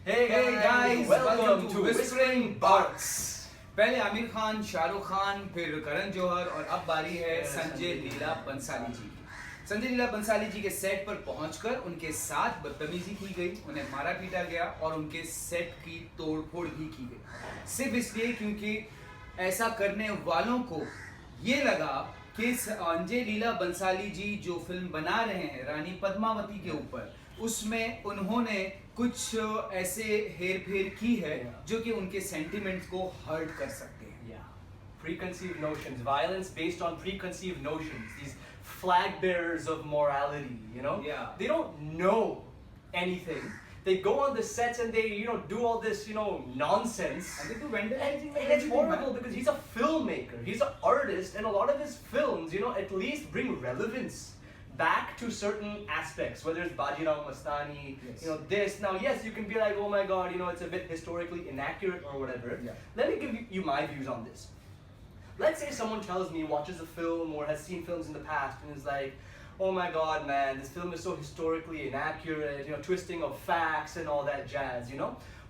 Hey guys, welcome to Whispering Buds. पहले आमिर खान, शाहरुख खान, फिर करण जौहर और अब बारी है संजय लीला बंसाली जी की। संजय लीला बंसाली जी के सेट पर पहुंचकर उनके साथ बदतमीजी की गई, उन्हें मारा पीटा गया और उनके सेट की तोड़फोड़ भी की गई, सिर्फ इसलिए क्योंकि ऐसा करने वालों को ये लगा कि संजय लीला बंसाली जी जो फिल्म बना रहे हैं रानी पद्मावती के ऊपर, उसमें उन्होंने कुछ ऐसे हेर फेर की है जो कि उनके सेंटिमेंट्स को हर्ट कर सकते हैं। Preconceived notions, violence based on preconceived notions, these flag bearers of morality, you know? Yeah. They don't know anything. They go on the sets and they, do all this, nonsense. And they do vandalizing And it's horrible because he's a filmmaker, he's an artist, and a lot of his films, at least bring relevance back to certain aspects, whether it's Bajirao Mastani, Yes. This. Now, yes, you can be like, oh my God, it's a bit historically inaccurate or whatever. Yeah. Let me give you my views on this. Let's say someone tells me, watches a film or has seen films in the past and is like, oh my God, man, this film is so historically inaccurate, twisting of facts and all that jazz,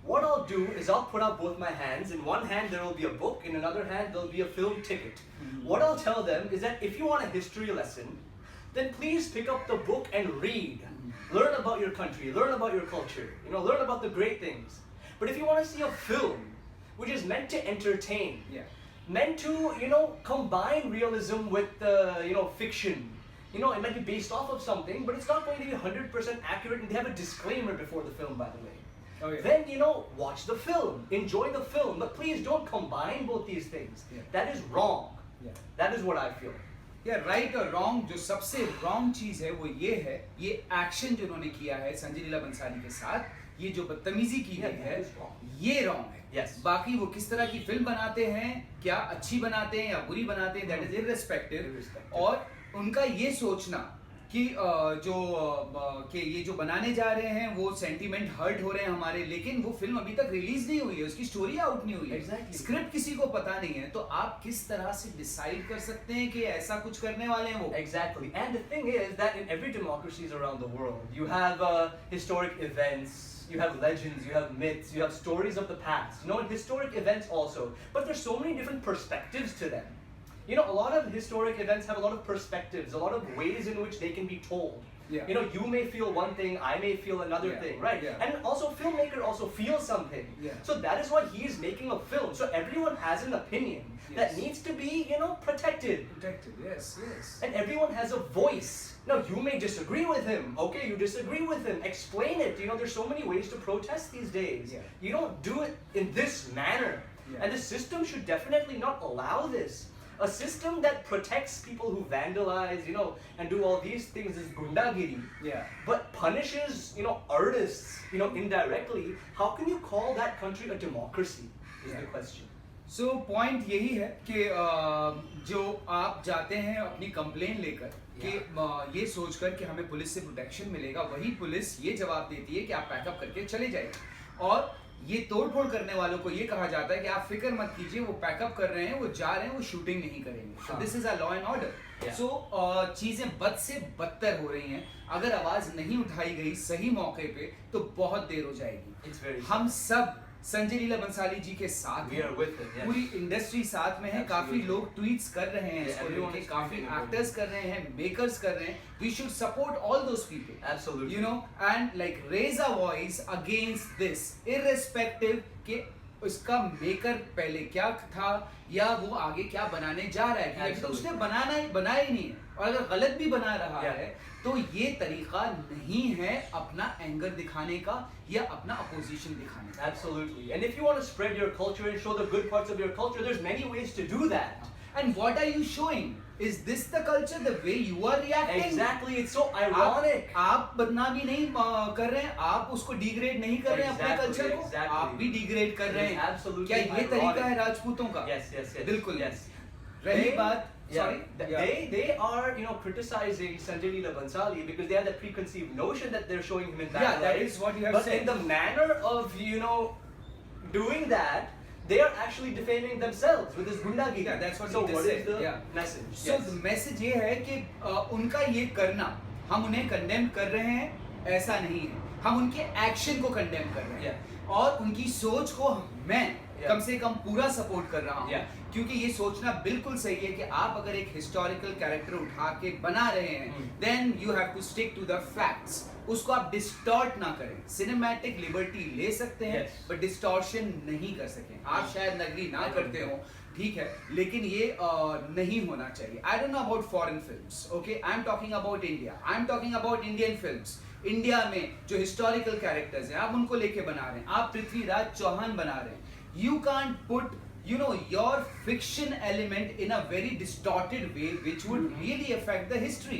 What I'll do is I'll put out both my hands. In one hand, there will be a book. In another hand, there'll be a film ticket. Mm-hmm. What I'll tell them is that if you want a history lesson, then please pick up the book and read. Learn about your country, learn about your culture, learn about the great things. But if you want to see a film which is meant to entertain, meant to, combine realism with, fiction, it might be based off of something, but it's not going to be 100% accurate, and they have a disclaimer before the film, by the way. Okay. Then, watch the film, enjoy the film, but please don't combine both these things. That is wrong. That is what I feel. Right और wrong, जो सबसे wrong चीज है वो ये है, ये action जो उन्होंने किया है संजय लीला बंसाली के साथ, ये जो बदतमीजी की गई है, ये रॉन्ग है। Yes. बाकी वो किस तरह की फिल्म बनाते हैं, क्या अच्छी बनाते हैं या बुरी बनाते हैं, दैट इज इररिस्पेक्टिव। और उनका ये सोचना कि कि ये जो बनाने जा रहे हैं वो सेंटीमेंट हर्ट हो रहे हैं हमारे, लेकिन वो फिल्म अभी तक रिलीज नहीं हुई है, उसकी स्टोरी आउट नहीं हुई है, Exactly. स्क्रिप्ट किसी को पता नहीं है, तो आप किस तरह से डिसाइड कर सकते हैं कि ऐसा कुछ करने वाले हैं वो? Exactly. And the thing is that in every democracies around the world, you have historic events, you have legends, you have myths, you have stories of the past, and historic events also. But there's so many different perspectives to them. A lot of historic events have a lot of perspectives, a lot of ways in which they can be told. Yeah. You may feel one thing, I may feel another thing, right? Yeah. And also, filmmaker also feels something. Yeah. So that is why he is making a film. So everyone has an opinion that needs to be, protected. Protected, yes. And everyone has a voice. Now, you may disagree with him. Okay, you disagree with him. Explain it. There's so many ways to protest these days. Yeah. You don't do it in this manner. Yeah. And the system should definitely not allow this. A system that protects people who vandalize, and do all these things is gundagiri. Yeah. But punishes, artists, indirectly. How can you call that country a democracy? Is the question. So point यही है कि जो आप जाते हैं अपनी complain लेकर कि ये सोचकर कि हमें पुलिस से प्रोटेक्शन मिलेगा, वही पुलिस ये जवाब देती है कि आप पैकअप करके चले जाइए, और ये तोड़फोड़ करने वालों को ये कहा जाता है कि आप फिक्र मत कीजिए, वो पैकअप कर रहे हैं, वो जा रहे हैं, वो शूटिंग नहीं करेंगे। This is a law and order. So चीजें बद से बदतर हो रही हैं। अगर आवाज नहीं उठाई गई सही मौके पे तो बहुत देर हो जाएगी। हम सब संजय लीला बंसाली जी के साथ हैं, पूरी इंडस्ट्री साथ में है, काफी लोग ट्वीट्स कर रहे हैं इसको लेके, काफी एक्टर्स कर रहे हैं, मेकर्स कर रहे हैं। We should support all those people, Absolutely. And like raise a voice against this, irrespective कि उसका मेकर पहले क्या था या वो आगे क्या बनाने जा रहा है, क्योंकि उसने बनाया ही नहीं है, और अगर गलत भी बना रहा है तो ये तरीका नहीं है अपना एंगर दिखाने का या अपना अपोजिशन दिखाने का। Absolutely. And if you want to spread your culture and show the good parts of your culture, there's many ways to do that. And what are you showing? Is this the culture, the way you are reacting? Exactly. It's so ironic. आप बदनामी नहीं कर रहे हैं, आप उसको degrade नहीं कर रहे हैं अपने कल्चर को, आप भी डिग्रेड कर रहे हैं। Absolutely. क्या ये तरीका है राजपूतों का? Yes. बिल्कुल। Yes. रही बात, They are criticizing Sanjay Leela Bhansali because they have that preconceived notion that they're showing him in bad light. That is what you have but said. in the manner of doing that, they are actually defaming themselves with this gundagiri. Yeah, that's what so he just what said. is the Yeah. message? So the message ये है कि उनका ये करना, हम उन्हें condemn कर रहे हैं ऐसा नहीं है, हम उनके एक्शन को कंडेम कर रहे हैं। और उनकी सोच को मैं Yeah. कम से कम पूरा सपोर्ट कर रहा हूँ Yeah. क्योंकि ये सोचना बिल्कुल सही है कि आप अगर एक हिस्टोरिकल कैरेक्टर उठा के बना रहे हैं then you have to stick to the facts, उसको आप डिस्टॉर्ट ना करें। सिनेमैटिक लिबर्टी ले सकते हैं Yes. बट डिस्टॉर्शन नहीं कर सकें। आप शायद नगरी ना करते हो, ठीक है, लेकिन ये नहीं होना चाहिए। I don't know about foreign films, okay, I am talking about India, I am talking about Indian films. India में जो हिस्टोरिकल कैरेक्टर्स हैं आप उनको लेके बना रहे हैं, आप पृथ्वीराज चौहान बना रहे हैं। You can't put, you know, your fiction element in a very distorted way, which would really affect the history.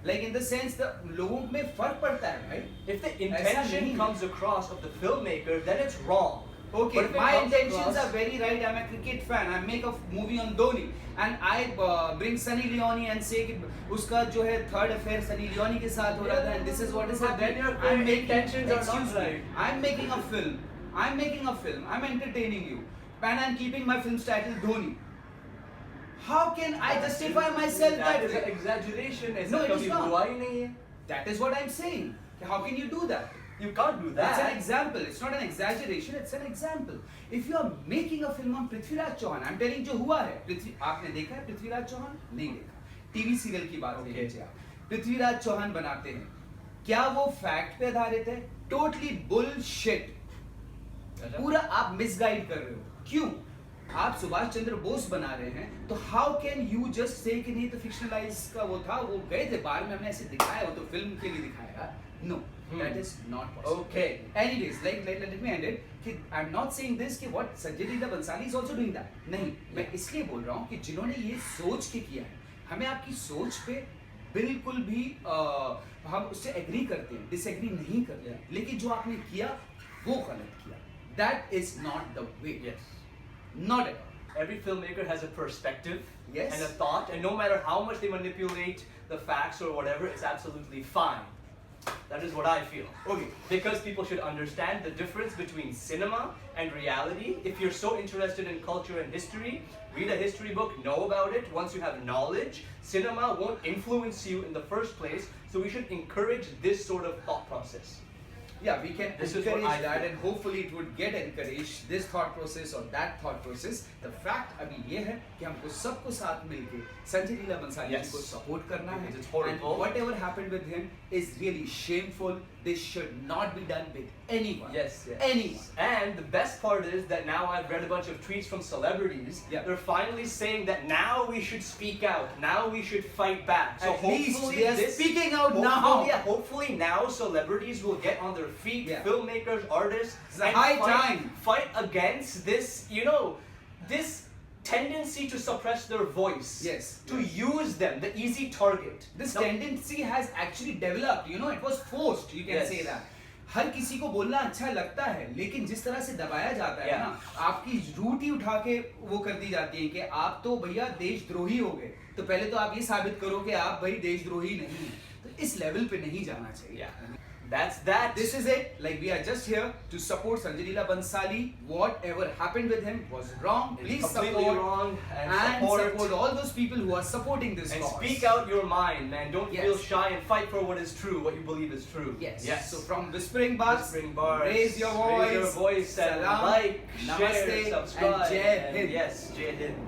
Like in the sense that लोगों में फर्क पड़ता है भाई। If the ऐसा intention नहीं है। comes across of the filmmaker, then it's wrong. Okay, But if it my comes intentions across- are very right. I'm a cricket fan. I make a movie on Dhoni, and I bring Sunny Leone and say कि उसका जो है third affair Sunny Leone के साथ हो रहा था, and this is what is But then happening. your I'm making, intentions are not excuse me, right. I'm making a film. I'm entertaining you, and I'm keeping my film's title Dhoni. How can I justify myself that is way? an exaggeration. ऐसा No, it is कभी not. हुआ ही नहीं है. That is what I'm saying. How can you do that? You can't do That's an that. example. It's not an exaggeration. It's an example. If you are making a film on Prithviraj Chauhan, I'm telling जो हुआ है, आपने देखा है पृथ्वीराज चौहान? नहीं देखा। TV serial की बात ले Okay. लीजिए आप। पृथ्वीराज चौहान बनाते हैं, क्या वो फैक्ट पे आधारित है? Totally bullshit. पूरा आप मिसगाइड कर रहे हो। क्यों? आप सुभाष चंद्र बोस बना रहे हैं, तो how can you just say कि नहीं तो फिक्शनलाइज का वो था, वो गए थे बाहर में, हमने ऐसे दिखाया, वो तो फिल्म के लिए दिखाया। No, that is not possible. Okay. Anyways, let me end it कि I'm not saying this कि what Sanjay Leela Bhansali is also doing that. नहीं, मैं इसलिए बोल रहा हूँ कि जिन्होंने ये सोच के किया है, हमें आपकी सोच पे बिल्कुल भी हम उससे एग्री करते हैं, डिसएग्री नहीं करते हैं, लेकिन जो आपने किया वो गलत किया। That is not the way. Yes. Not at all. Every filmmaker has a perspective Yes. and a thought, and no matter how much they manipulate the facts or whatever, it's absolutely fine. That is what I feel. Okay. Because people should understand the difference between cinema and reality. If you're so interested in culture and history, read a history book, know about it. Once you have knowledge, cinema won't influence you in the first place. So we should encourage this sort of thought process. Yeah, we can This is what encourage I that, feel. and hopefully it would get encouraged, this thought process or that thought process. The fact अभी ये है कि हमको सबको साथ मिलके Sanjay Leela Bhansali Yes. जी को support करना है, Because it's horrible. and whatever happened with him is really shameful. This should not be done with anyone. Yes, yes. Anyone. And the best part is that now I've read a bunch of tweets from celebrities. Yeah. They're finally saying that now we should speak out. Now we should fight back. So At least hopefully they are this, speaking out now. Yeah, hopefully now celebrities will get on their feet, Yeah. filmmakers, artists, It's a high time. fight against this, this tendency to suppress their voice. Yes. To use them, the easy target. This Now- tendency has actually developed. It was forced. You can Yes. say that. हर किसी को बोलना अच्छा लगता है, लेकिन जिस तरह से दबाया जाता है Yeah. ना, आपकी रूट ही उठा के वो कर दी जाती है कि आप तो भैया देशद्रोही हो गए, तो पहले तो आप ये साबित करो कि आप भाई देशद्रोही नहीं हैं। तो इस लेवल पे नहीं जाना चाहिए। Yeah. That's that. This is it. Like we are just here to support Sanjay Leela Bansali. Whatever happened with him was wrong. It's Please completely support wrong and support all those people who are supporting this And cause. speak out your mind, man. Don't Yes. feel shy and fight for what is true, what you believe is true. Yes. Yes. So from Whispering Bars, Whispering Bars, raise your voice, and Salam, like, Namaste, share, subscribe, and Jai Hind. yes, Jai Hind.